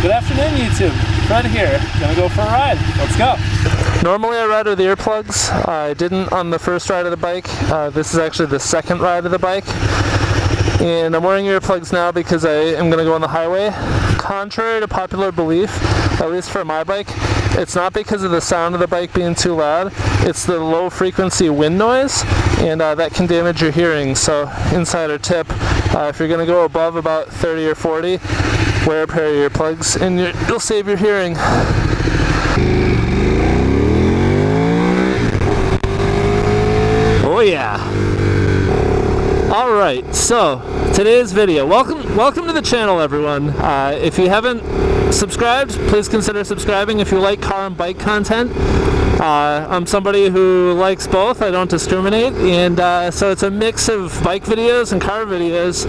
Good afternoon, YouTube. Fred here. Gonna go for a ride. Let's go. Normally I ride with earplugs. I didn't on the first ride of the bike. This is actually the second ride of the bike. And I'm wearing earplugs now because I am going to go on the highway. Contrary to popular belief, at least for my bike, it's not because of the sound of the bike being too loud. It's the low frequency wind noise, and that can damage your hearing. So insider tip, if you're going to go above about 30 or 40, wear a pair of earplugs and you'll save your hearing. Oh yeah. Alright, so today's video. Welcome to the channel, everyone. If you haven't subscribed, please consider subscribing if you like car and bike content. I'm somebody who likes both. I don't discriminate, and so it's a mix of bike videos and car videos,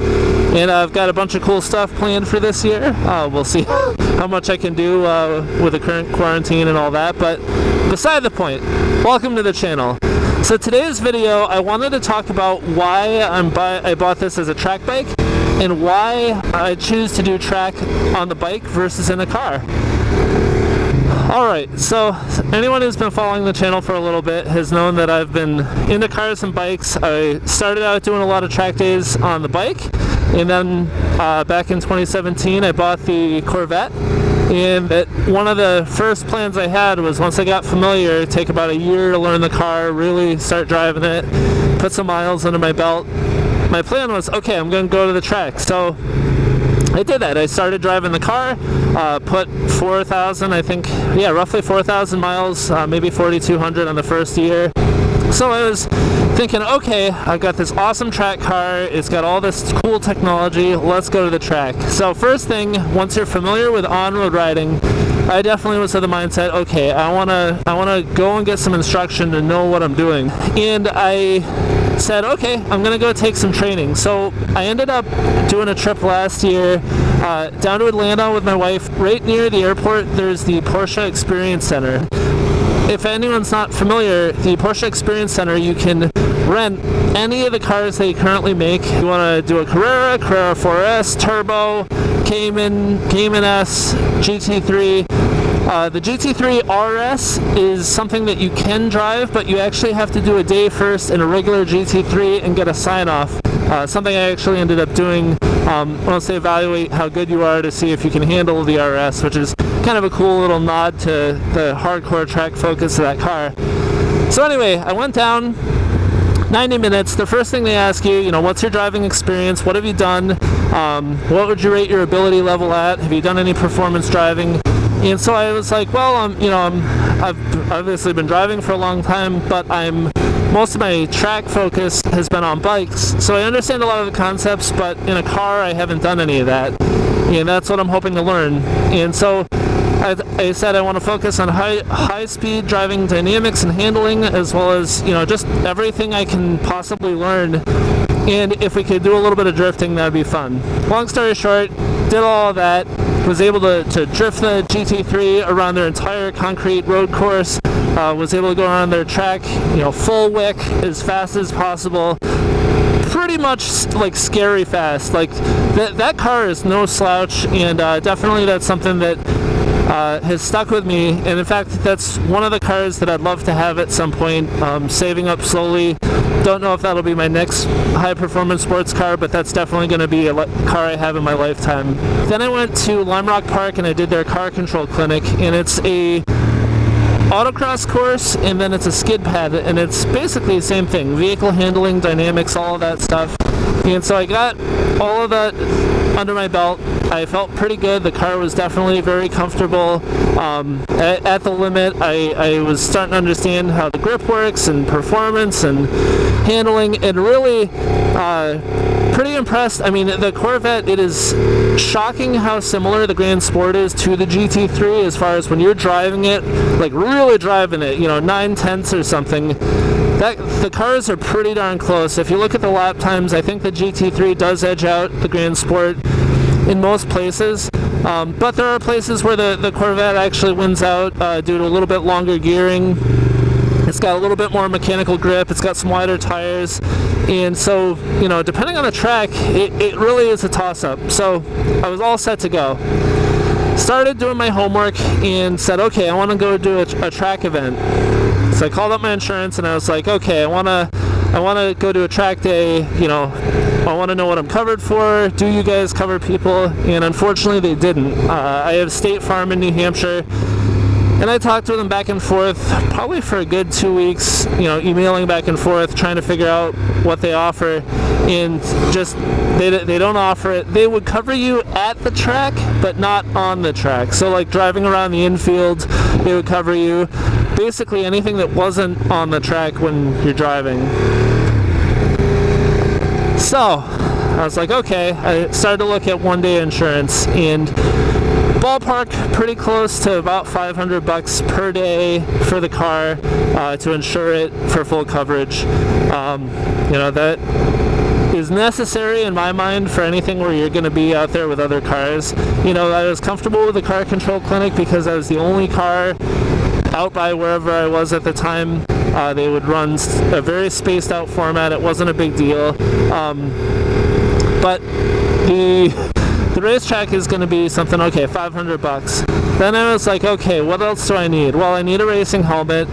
and I've got a bunch of cool stuff planned for this year. We'll see how much I can do with the current quarantine and all that, but beside the point, welcome to the channel. So today's video, I wanted to talk about why I bought this as a track bike and why I choose to do track on the bike versus in a car. Alright, so anyone who's been following the channel for a little bit has known that I've been into cars and bikes. I started out doing a lot of track days on the bike, and then back in 2017 I bought the Corvette. And one of the first plans I had was, once I got familiar, take about a year to learn the car, really start driving it, put some miles under my belt. My plan was, okay, I'm going to go to the track. So I did that. I started driving the car, put 4,000, I think, yeah, roughly 4,000 miles, maybe 4,200 on the first year. So I was thinking, okay, I've got this awesome track car, it's got all this cool technology, let's go to the track. So first thing, once you're familiar with on-road riding, I definitely was of the mindset, okay, I wanna go and get some instruction to know what I'm doing. And I said, okay, I'm gonna go take some training. So I ended up doing a trip last year down to Atlanta with my wife. Right near the airport, there's the Porsche Experience Center. If anyone's not familiar, the Porsche Experience Center, you can rent any of the cars they currently make. You want to do a Carrera 4S, Turbo, Cayman S, GT3. The GT3 RS is something that you can drive, but you actually have to do a day first in a regular GT3 and get a sign-off. Something I actually ended up doing once they evaluate how good you are to see if you can handle the RS, which is kind of a cool little nod to the hardcore track focus of that car. So anyway, I went down, 90 minutes. The first thing they ask you, what's your driving experience? What have you done? What would you rate your ability level at? Have you done any performance driving? And so I was like, well, I've obviously been driving for a long time, but most of my track focus has been on bikes, so I understand a lot of the concepts, but in a car I haven't done any of that, and that's what I'm hoping to learn. And so I said I want to focus on high speed driving dynamics and handling, as well as just everything I can possibly learn, and if we could do a little bit of drifting, that'd be fun. Long story short, did all of that, was able to drift the GT3 around their entire concrete road course, was able to go around their track, full wick, as fast as possible, pretty much like scary fast. Like that car is no slouch, and definitely that's something that has stuck with me, and in fact that's one of the cars that I'd love to have at some point. Saving up slowly, don't know if that'll be my next high performance sports car, but that's definitely going to be a car I have in my lifetime. Then I went to Lime Rock Park and I did their car control clinic, and it's a autocross course, and then it's a skid pad, and it's basically the same thing, vehicle handling, dynamics, all of that stuff. And so I got all of that under my belt. I felt pretty good. The car was definitely very comfortable. At the limit, I was starting to understand how the grip works and performance and handling, and really pretty impressed. I mean, the Corvette, it is shocking how similar the Grand Sport is to the GT3 as far as when you're driving it, like really driving it, 9/10 or something. The cars are pretty darn close. If you look at the lap times, I think the GT3 does edge out the Grand Sport in most places, but there are places where the Corvette actually wins out due to a little bit longer gearing. It's got a little bit more mechanical grip, it's got some wider tires, and so, depending on the track, it really is a toss-up. So I was all set to go. started doing my homework and said, okay, I want to go do a track event. So I called up my insurance and I was like, okay, I want to go to a track day, I want to know what I'm covered for. Do you guys cover people? And unfortunately they didn't. I have State Farm in New Hampshire, and I talked with them back and forth probably for a good 2 weeks, emailing back and forth, trying to figure out what they offer, and just they don't offer it. They would cover you at the track, but not on the track. So like driving around the infield, they would cover you. Basically anything that wasn't on the track when you're driving. So I was like, okay, I started to look at one-day insurance, and ballpark pretty close to about $500 per day for the car to insure it for full coverage. That is necessary in my mind for anything where you're going to be out there with other cars. I was comfortable with the Car Control Clinic because I was the only car out by wherever I was at the time. They would run a very spaced out format. It wasn't a big deal. But the racetrack is going to be something, okay, $500. Then I was like, okay, what else do I need? Well, I need a racing helmet.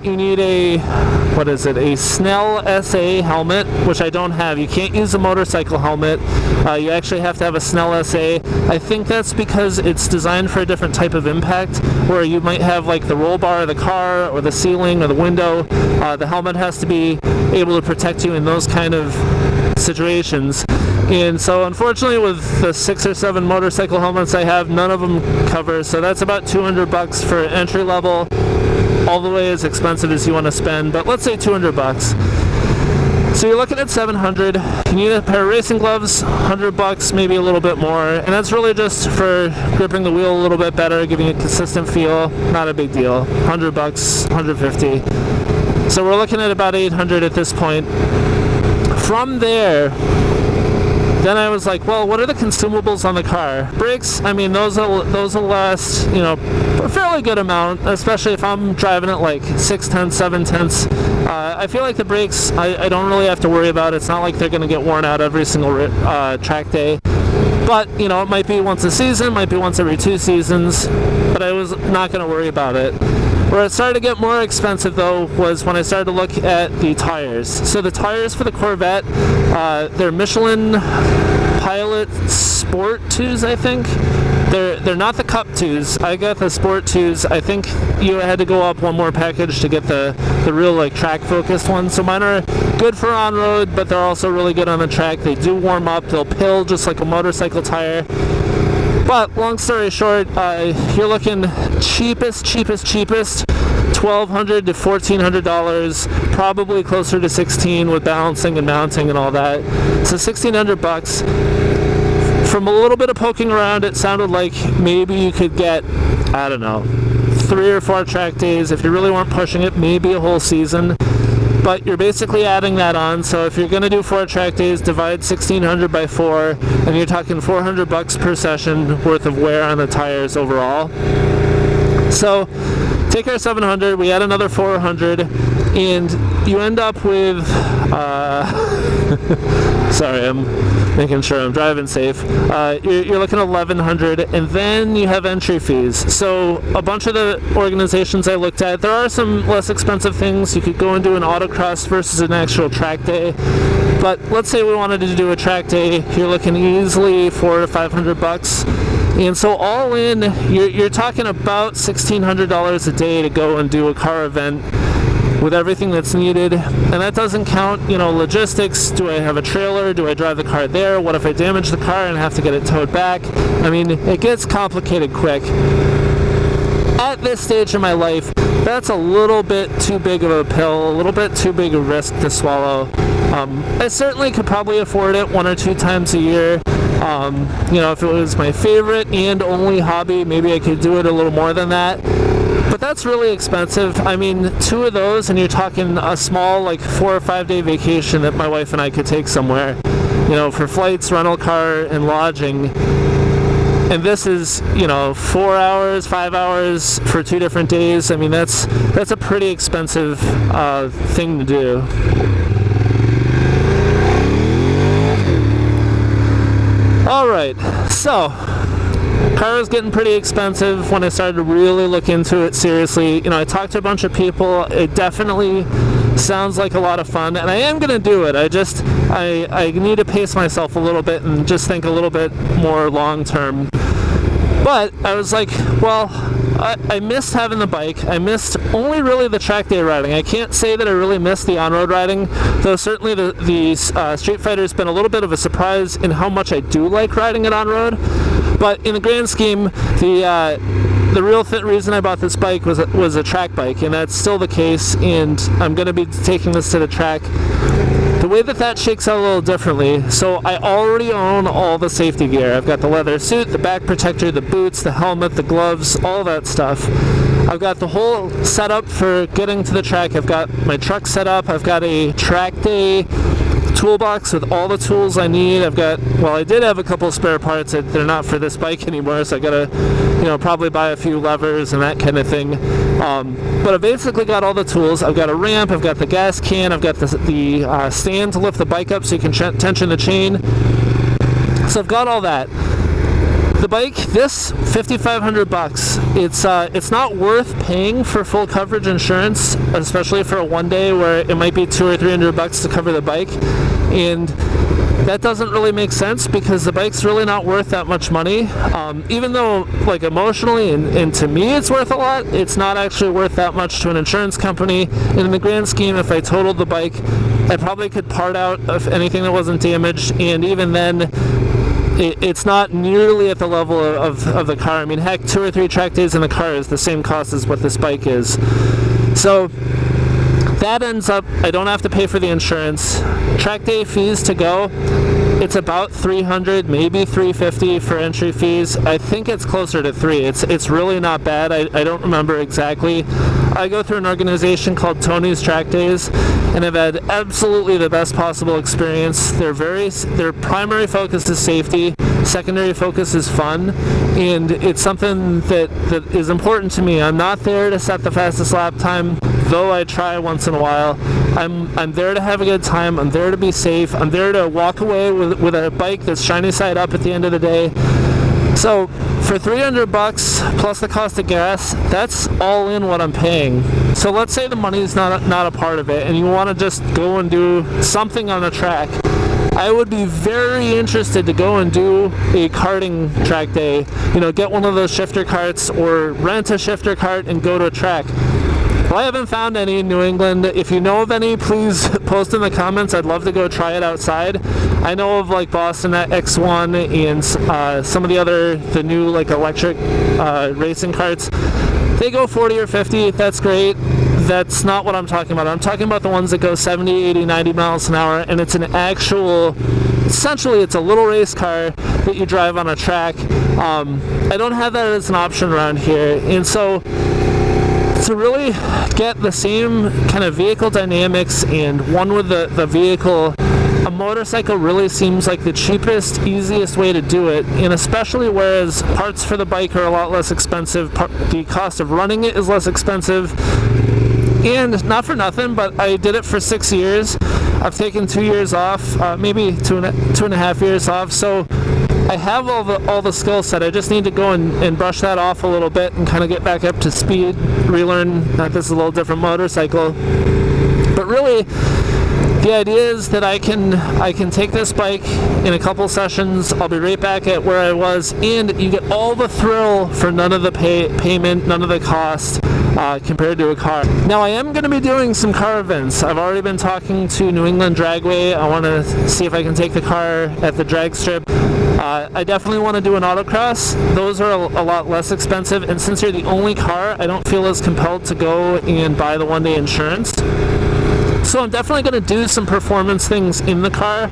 You need a Snell SA helmet, which I don't have. You can't use a motorcycle helmet. You actually have to have a Snell SA. I think that's because it's designed for a different type of impact, where you might have like the roll bar of the car or the ceiling or the window. The helmet has to be able to protect you in those kind of situations. And so unfortunately with the 6 or 7 motorcycle helmets I have, none of them cover, so that's about $200 for entry level, all the way as expensive as you want to spend, but let's say $200. So you're looking at $700. You need a pair of racing gloves, $100, maybe a little bit more, and that's really just for gripping the wheel a little bit better, giving it a consistent feel, not a big deal. $100, $150. So we're looking at about $800 at this point. From there, then I was like, well, what are the consumables on the car? Brakes, I mean, those will last, a fairly good amount, especially if I'm driving at like 6/10, 7/10. I feel like the brakes, I don't really have to worry about. It's not like they're going to get worn out every single track day. But, it might be once a season, might be once every 2 seasons, but I was not going to worry about it. Where it started to get more expensive, though, was when I started to look at the tires. So the tires for the Corvette, they're Michelin Pilot Sport 2s, I think. They're not the Cup 2s. I got the Sport 2s. I think you had to go up one more package to get the real like track focused ones. So mine are good for on road, but they're also really good on the track. They do warm up. They'll pill just like a motorcycle tire. But long story short, you're looking cheapest, $1,200 to $1,400, probably closer to $1,600 with balancing and mounting and all that. So $1,600. From a little bit of poking around, it sounded like maybe you could get, 3 or 4 track days. If you really weren't pushing it, maybe a whole season. But you're basically adding that on. So if you're going to do 4 track days, divide $1,600 by 4, and you're talking $400 per session worth of wear on the tires overall. So take our $700, we add another $400, and you end up with sorry, I'm making sure I'm driving safe. You're looking at $1,100, and then you have entry fees. So a bunch of the organizations I looked at, there are some less expensive things. You could go and do an autocross versus an actual track day. But let's say we wanted to do a track day, you're looking easily $400 to $500. And so all in, you're talking about $1,600 a day to go and do a car event with everything that's needed. And that doesn't count, logistics. Do I have a trailer? Do I drive the car there? What if I damage the car and have to get it towed back? I mean, it gets complicated quick. At this stage in my life, that's a little bit too big of a pill, a little bit too big a risk to swallow. I certainly could probably afford it 1 or 2 times a year. If it was my favorite and only hobby, maybe I could do it a little more than that. But that's really expensive. I mean, 2 of those and you're talking a small, like 4 or 5 day vacation that my wife and I could take somewhere, for flights, rental car, and lodging. And this is, 4 hours, 5 hours for 2 different days. I mean, that's a pretty expensive thing to do. All right, so car was getting pretty expensive when I started to really look into it seriously. I talked to a bunch of people. It definitely sounds like a lot of fun, and I am going to do it. I need to pace myself a little bit and just think a little bit more long term. But I was like, well, I missed having the bike. I missed only really the track day riding. I can't say that I really missed the on-road riding, though certainly the Street Fighter has been a little bit of a surprise in how much I do like riding it on-road. But in the grand scheme, the real reason I bought this bike was a track bike, and that's still the case, and I'm going to be taking this to the track. The way that shakes out a little differently, so I already own all the safety gear. I've got the leather suit, the back protector, the boots, the helmet, the gloves, all that stuff. I've got the whole setup for getting to the track. I've got my truck set up. I've got a track day toolbox with all the tools I need. I did have a couple spare parts that they're not for this bike anymore, so I gotta, probably buy a few levers and that kind of thing. But I basically got all the tools. I've got a ramp, I've got the gas can, I've got the stand to lift the bike up so you can tension the chain. So I've got all that. The bike, this $5,500. It's not worth paying for full coverage insurance, especially for a one day where it might be $200 or $300 to cover the bike, and that doesn't really make sense because the bike's really not worth that much money. Even though, like, emotionally and to me it's worth a lot, it's not actually worth that much to an insurance company. And in the grand scheme, if I totaled the bike, I probably could part out of anything that wasn't damaged, and even then, it's not nearly at the level of the car. I mean, heck, 2 or 3 track days in the car is the same cost as what this bike is. So that ends up, I don't have to pay for the insurance. Track day fees to go, it's about $300, maybe $350 for entry fees. I think it's closer to $3. It's really not bad. I don't remember exactly. I go through an organization called Tony's Track Days, and I've had absolutely the best possible experience. Their primary focus is safety, secondary focus is fun, and it's something that is important to me. I'm not there to set the fastest lap time, though I try once in a while. I'm there to have a good time. I'm there to be safe. I'm there to walk away with a bike that's shiny side up at the end of the day. So for $300 plus the cost of gas, that's all in what I'm paying. So let's say the money's not a part of it and you want to just go and do something on the track. I would be very interested to go and do a karting track day. Get one of those shifter carts or rent a shifter cart and go to a track. Well, I haven't found any in New England. If you know of any, please post in the comments. I'd love to go try it outside. I know of like Boston X1 and some of the new like electric racing carts. They go 40 or 50. That's great. That's not what I'm talking about. I'm talking about the ones that go 70, 80, 90 miles an hour, and it's essentially it's a little race car that you drive on a track. I don't have that as an option around here, and so to really get the same kind of vehicle dynamics and one with the vehicle, a motorcycle really seems like the cheapest, easiest way to do it. And especially whereas parts for the bike are a lot less expensive, the cost of running it is less expensive. And not for nothing, but I did it for 6 years. I've taken 2 years off, maybe two and a half years off. So I have all the skill set. I just need to go and brush that off a little bit and kind of get back up to speed, relearn that this is a little different motorcycle. But really, the idea is that I can take this bike in a couple sessions. I'll be right back at where I was, and you get all the thrill for none of the payment, none of the cost. Compared to a car. Now I am going to be doing some car events. I've already been talking to New England Dragway. I want to see if I can take the car at the drag strip. I definitely want to do an autocross. Those are a lot less expensive, and since you're the only car, I don't feel as compelled to go and buy the one-day insurance. So I'm definitely going to do some performance things in the car.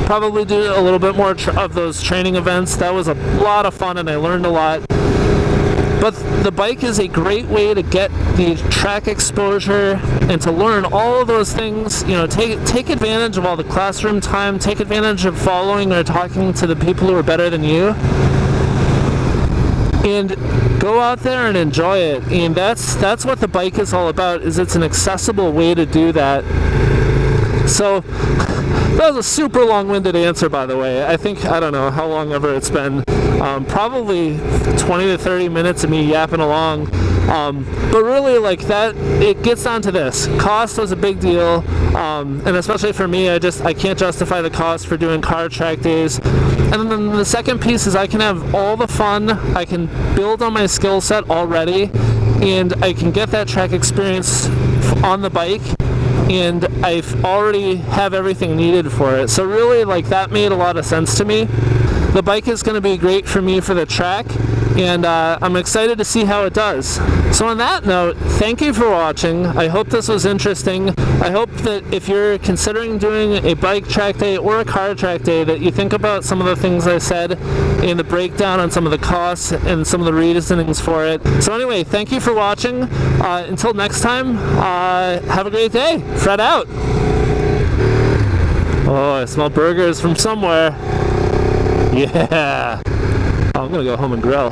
Probably do a little bit more of those training events. That was a lot of fun and I learned a lot. But the bike is a great way to get the track exposure and to learn all of those things. Take advantage of all the classroom time, take advantage of following or talking to the people who are better than you, and go out there and enjoy it. And that's what the bike is all about, is it's an accessible way to do that. So that was a super long-winded answer, by the way. I don't know how long ever it's been. Probably 20 to 30 minutes of me yapping along. But really, like that, it gets down to this. Cost was a big deal, and especially for me, I can't justify the cost for doing car track days. And then the second piece is I can have all the fun, I can build on my skill set already, and I can get that track experience on the bike, and I already have everything needed for it. So really, like, that made a lot of sense to me. The bike is going to be great for me for the track, and I'm excited to see how it does. So on that note, thank you for watching. I hope this was interesting. I hope that if you're considering doing a bike track day or a car track day, that you think about some of the things I said in the breakdown on some of the costs and some of the reasonings for it. So anyway, thank you for watching. Until next time, have a great day. Fred out. Oh, I smell burgers from somewhere. Yeah. Oh, I'm gonna go home and grill.